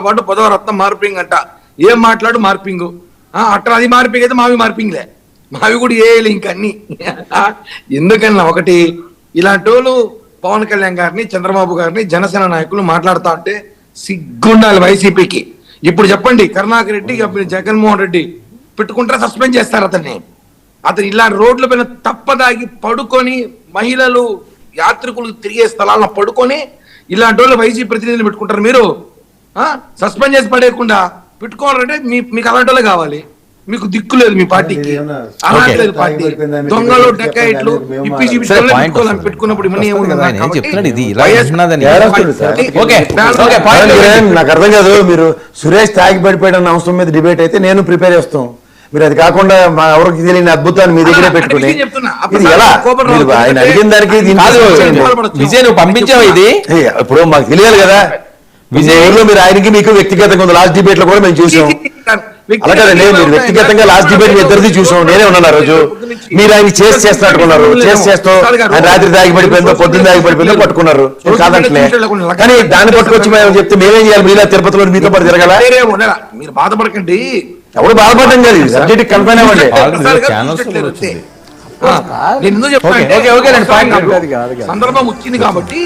పాటు పదవరత్నం మార్పింగ్ అంట. ఏం మాట్లాడు మార్పింగ్ అట్లా, అది మార్పింగ్ అయితే మావి మార్పింగ్లే, మావి కూడా వేయాలి ఇంకా అన్ని. ఎందుకన్నా ఒకటి ఇలాంటి వాళ్ళు పవన్ కళ్యాణ్ గారిని, చంద్రబాబు గారిని, జనసేన నాయకులు మాట్లాడుతా అంటే సిగ్గుండాలి వైసీపీకి. ఇప్పుడు చెప్పండి, కరుణాకర్ రెడ్డి, జగన్మోహన్ రెడ్డి పెట్టుకుంటారా, సస్పెండ్ చేస్తారు అతన్ని. అతను ఇలా రోడ్ల పైన తప్పదాగి పడుకొని, మహిళలు యాత్రికులు తిరిగే స్థలాల్లో పడుకొని ఇలాంటి వాళ్ళు వైసీపీ ప్రతినిధులు పెట్టుకుంటారు. మీరు సస్పెండ్ చేసి పడేయకుండా పెట్టుకోవాలంటే మీకు అలాంటి వాళ్ళే కావాలి. మీకు దిక్కు లేదు మీ పార్టీకి, అలాంటి పార్టీ దొంగలు డెకాయిట్లు పెట్టుకున్నప్పుడు నాకు అర్థం కాదు. మీరు సురేష్ తాగి పడిపోయాడన్న అవసరం మీద డిబేట్ అయితే నేను ప్రిపేర్ చేస్తాం. మీరు అది కాకుండా ఎవరికి తెలియని అద్భుతాన్ని మీ దగ్గరే పెట్టుకుని ఇది ఎలా ఆయన అడిగిన దానికి విజయ్ నువ్వు పంపించావు. ఇది ఇప్పుడు మాకు తెలియాలి కదా. విజయ్లో మీరు ఆయనకి మీకు వ్యక్తిగతంగా ఉంది. లాస్ట్ డిబేట్ లో కూడా మేము చూసాం. అలా కదండి, మీరు వ్యక్తిగతంగా లాస్ట్ డిబేట్ మీ ఇద్దరిది చూసాం. నేనే ఉన్నాను ఆ రోజు. మీరు ఆయన చేస్తున్నట్టుకున్నారు. చేస్తూ ఆయన రాత్రి దాగి పడిపోయిందో పొద్దున్న దాగి పడిపోయిందో పట్టుకున్నారు. కాదంటలే, కానీ దాన్ని పట్టుకొచ్చి మేము చెప్తే మేమేం చేయాలి? మీలా తిరుపతిలో మీతో పాటు తిరగాల? మీరు బాధపడకండి, ఎవరు బాధపడటం కాదు. సబ్జెక్ట్ కన్ఫైన్ అవ్వండి. సందర్భం వచ్చింది కాబట్టి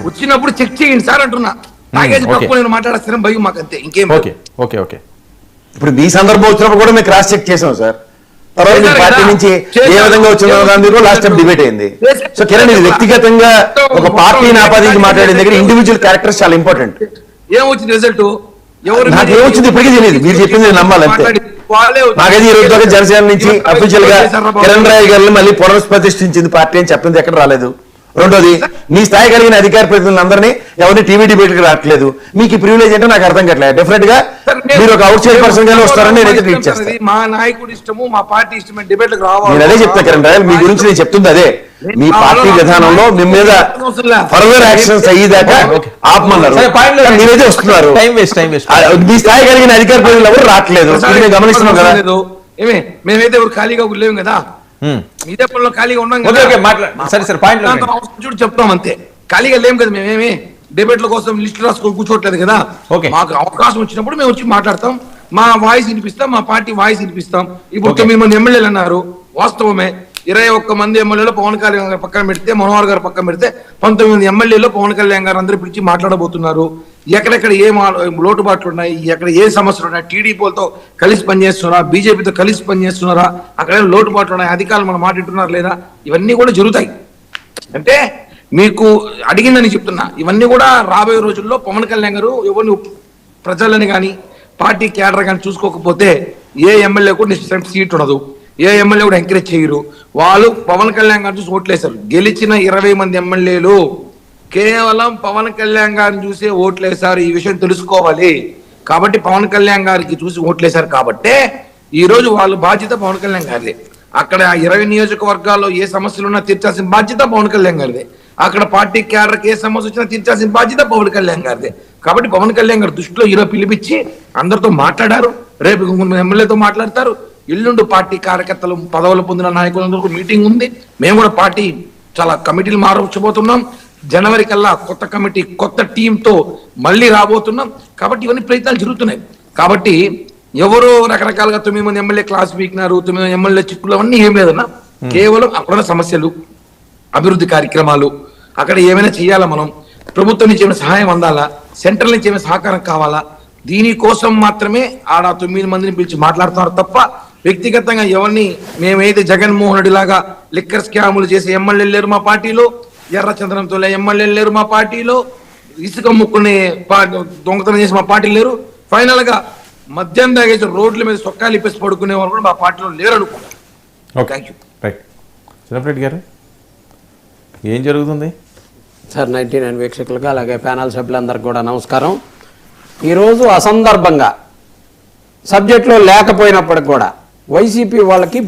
వచ్చినప్పుడు చెక్ చేయండి సార్ అంటున్నా. తాగేసి పట్టుకుని మాట్లాడేస్తారని భయం మాకు, అంతే, ఇంకేం. ఇప్పుడు మీ సందర్భం వచ్చినప్పుడు కూడా మేము క్రాస్ చెక్ చేసాం సార్. తర్వాత మీ పార్టీ నుంచి ఏ విధంగా వచ్చిన దాని మీద లాస్ట్ టైం డిబేట్ అయింది. సో కిరణ్, ఇది వ్యక్తిగతంగా ఒక పార్టీని ఆపాదించి మాట్లాడే దగ్గర ఇండివిజువల్ క్యారెక్టర్స్ చాలా ఇంపార్టెంట్. ఏమొచ్చింది రిజల్ట్? నాకు ఏమొచ్చింది ఇప్పటికీ తెలియదు. మీరు చెప్పింది నమ్మాలంటే. నాకైతే ఈ రోజు జనసేన నుంచి అఫీషియల్ గా కిరణ్ రాయ్ గారిని మళ్ళీ పునఃప్రతిష్ఠించింది పార్టీ అని చెప్పింది ఎక్కడ రాలేదు. రెండోది, మీ స్థాయి కలిగిన అధికార ప్రతినిధులందరినీ ఎవరిని టీవీ డిబేట్కి రావట్లేదు. మీకు ఈ ప్రివిలేజ్ అంటే నాకు అర్థం కావట్లేదు. డెఫినెట్ గా మీరు ఒక అవుట్ సైడ్ పర్సన్ గానే వస్తారని నేనైతే ట్రీట్ చేస్తాను. మా నాయకుడి ఇష్టము, మా పార్టీ ఇష్టమే, డిబేట్లకు రావాలి. నేను అదే చెప్తా కిరణ్ రాయ్, మీ గురించి నేను చెప్తుంది అదే. మీ పార్టీ విధానంలో మీ మీద ఫర్దర్ యాక్షన్స్ అయ్యేదాకా ఆపమన్నారు. మీరైతే వస్తున్నారు. మీ స్థాయి కలిగిన అధికార ప్రతినిధులు ఎవరు రావట్లేదు. మేము గమనిస్తున్నాం కదా. మేమైతే ఎవరు ఖాళీగా లేవు కదా, మీదే పనిలో ఖాళీగా ఉన్నాం చూడు, చెప్తాం అంతే. ఖాళీగా లేం కదా, మేమేమి డిబేట్ల కోసం లిస్ట్ రాసుకొని కూర్చోట్లేదు కదా. మాకు అవకాశం వచ్చినప్పుడు మేము వచ్చి మాట్లాడతాం, మా వాయిస్ వినిపిస్తాం, మా పార్టీ వాయిస్ వినిపిస్తాం. ఇప్పుడు 9 మంది ఎమ్మెల్యేలు అన్నారు, వాస్తవమే. 21 మంది ఎమ్మెల్యేలు పవన్ కళ్యాణ్ గారు పక్కన పెడితే, మనోహర్ గారు పక్కన పెడితే 19 ఎమ్మెల్యేలు పవన్ కళ్యాణ్ గారు అందరూ పిలిచి మాట్లాడబోతున్నారు. ఎక్కడెక్కడ ఏ లోటుబాట్లు ఉన్నాయి, ఎక్కడ ఏ సమస్యలు ఉన్నాయి, టీడీపీలతో కలిసి పనిచేస్తున్నారా, బీజేపీతో కలిసి పనిచేస్తున్నారా, అక్కడ లోటుబాట్లు ఉన్నాయి, అధికారులు మనం మాట్లాడుతున్నారు లేదా, ఇవన్నీ కూడా జరుగుతాయి. అంటే మీకు అడిగిందని చెప్తున్నా. ఇవన్నీ కూడా రాబోయే రోజుల్లో పవన్ కళ్యాణ్ గారు ఎవరిని ప్రజలని కానీ పార్టీ క్యాడర్ కానీ చూసుకోకపోతే ఏ ఎమ్మెల్యే కూడా నెక్స్ట్ సీట్ ఉండదు, ఏ ఎమ్మెల్యే కూడా ఎంకరేజ్ చేయరు. వాళ్ళు పవన్ కళ్యాణ్ గారిని చూసి ఓట్లేశారు. గెలిచిన 20 మంది ఎమ్మెల్యేలు కేవలం పవన్ కళ్యాణ్ గారిని చూసి ఓట్లేశారు. ఈ విషయం తెలుసుకోవాలి. కాబట్టి పవన్ కళ్యాణ్ గారికి చూసి ఓట్లేశారు కాబట్టే ఈ రోజు వాళ్ళ బాధ్యత పవన్ కళ్యాణ్ గారిదే. అక్కడ 20 నియోజకవర్గాల్లో ఏ సమస్యలు ఉన్నా తీర్చాల్సిన బాధ్యత పవన్ కళ్యాణ్ గారిదే. అక్కడ పార్టీ క్యాడర్కి ఏ సమస్య వచ్చినా తీర్చాల్సిన బాధ్యత పవన్ కళ్యాణ్ గారిదే. కాబట్టి పవన్ కళ్యాణ్ గారి దృష్టిలో ఈరోజు పిలిపించి అందరితో మాట్లాడారు. రేపు ఎమ్మెల్యేతో మాట్లాడతారు. ఇల్లుండు పార్టీ కార్యకర్తలు, పదవులు పొందిన నాయకులందరూ మీటింగ్ ఉంది. మేము కూడా పార్టీ చాలా కమిటీలు మార్చబోతున్నాం. జనవరి కల్లా కొత్త కమిటీ, కొత్త టీంతో మళ్ళీ రాబోతున్నాం. కాబట్టి ఇవన్నీ ప్రయత్నాలు జరుగుతున్నాయి. కాబట్టి ఎవరో రకరకాలుగా 9 మంది ఎమ్మెల్యే క్లాస్ వీక్నారు, 9 ఎమ్మెల్యే చిక్కులు, అవన్నీ ఏం లేదన్నా. కేవలం అక్కడ సమస్యలు, అభివృద్ధి కార్యక్రమాలు, అక్కడ ఏమైనా చేయాలా, మనం ప్రభుత్వం నుంచి ఏమైనా సహాయం అందాలా, సెంట్రల్ నుంచి ఏమైనా సహకారం కావాలా, దీనికోసం మాత్రమే ఆడ 9 మందిని పిలిచి మాట్లాడుతున్నారు తప్ప వ్యక్తిగతంగా ఎవరిని మేమైతే జగన్మోహన్ రెడ్డి లాగా లిక్కర్ స్కాములు చేసే ఎమ్మెల్యేలు లేరు మా పార్టీలో, ఎర్రచంద్రంతో ఎమ్మెల్యేలు లేరు మా పార్టీలో, ఇసుక ముక్కుని దొంగతనం చేసి మా పార్టీలు లేరు. ఫైనల్ గా మద్యం తాగేసి రోడ్ల మీద సొక్కాలు ఇప్పేసి పడుకునే వాళ్ళు కూడా మా పార్టీలో లేరు అనుకుంటున్నాను. చిన్నప్పటి గారు ఏం జరుగుతుంది సార్? 99 వీక్షకులకు అలాగే ప్యానల్ సభ్యులందరికీ కూడా నమస్కారం. ఈరోజు అసందర్భంగా సబ్జెక్టులో లేకపోయినప్పటికి కూడా వైసీపీ వాళ్ళకి